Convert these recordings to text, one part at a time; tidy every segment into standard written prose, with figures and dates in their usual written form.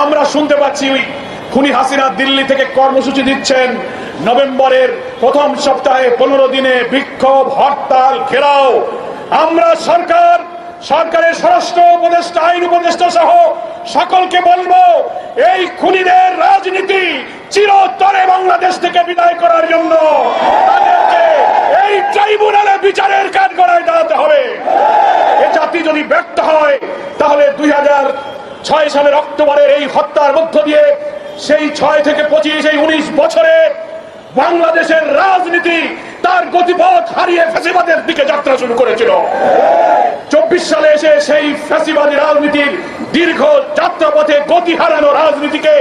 আমরা শুনতে পাচ্ছি খুনি হাসিনা দিল্লি থেকে কর্মসূচি দিচ্ছেন নভেম্বরের প্রথম সপ্তাহে 15 দিনে বিক্ষোভ, হরতাল, ঘেরাও। আমরা সরকারের স্বরাষ্ট্র উপদেষ্টা, আইন উপদেষ্টা সহ সকলকে বলবো, এই খুনিদের রাজনীতি চিরতরে বাংলাদেশ থেকে বিদায় করার জন্য তাদেরকে এই ট্রাইব্যুনালে বিচারের কাঠগড়ায় দাঁড়াতে হবে। এ জাতি যদি ব্যর্থ হয় তাহলে 2006 সালের অক্টোবরের এই হত্যার মধ্য দিয়ে সেই 6 থেকে 25 এই 19 বছরে বাংলাদেশের রাজনীতি তার গতিপথ হারিয়ে ফ্যাসিবাদের দিকে যাত্রা শুরু করেছিল। 24 সালে এসে সেই ফ্যাসিবাদী রাজনীতির দীর্ঘ যাত্রাপথে গতি হারানো রাজনীতিকে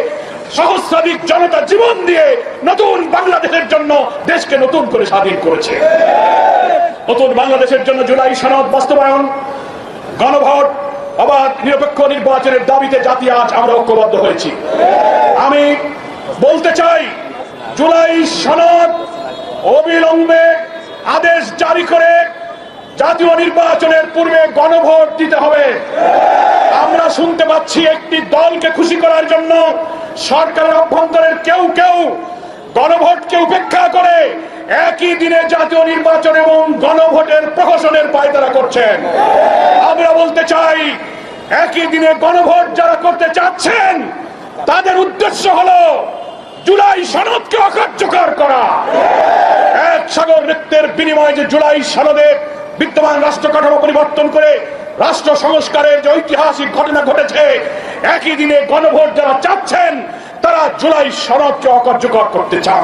সহস্রাধিক জনতা জীবন দিয়ে নতুন বাংলাদেশের জন্য দেশকে নতুন করে স্বাধীন করেছে। নতুন বাংলাদেশের জন্য জুলাই সনদ বাস্তবায়ন, গণভোট, অবাধ নিরপেক্ষ নির্বাচনের দাবিতে জাতি আজ আমরা ঐক্যবদ্ধ হয়েছি। আমি বলতে চাই, জুলাই সনদ অবিলম্বে আদেশ জারি করে জাতীয় নির্বাচনের পূর্বে গণভোট দিতে হবে। আমরা শুনতে পাচ্ছি একটি দলকে খুশি করার জন্য সরকারের অভ্যন্তরের কেউ গণভোটকে উপেক্ষা করে একই দিনে জাতীয় নির্বাচন এবং গণভোটের প্রহসনের পায়তারা করছেন। আমরা বলতে চাই, একই দিনে গণভোট যারা করতে চাচ্ছেন তাদের উদ্দেশ্য হলো জুলাই সনদকে অকার্যকর করা। এক সাগর রক্তের বিনিময়ে যে জুলাই সনদে বিদ্যমান রাষ্ট্র কাঠামো পরিবর্তন করে রাষ্ট্র সংস্কারের যে ঐতিহাসিক ঘটনা ঘটেছে, একই দিনে গণভোট যারা চাচ্ছেন তারা জুলাই সনদকে অকার্যকর করতে চান।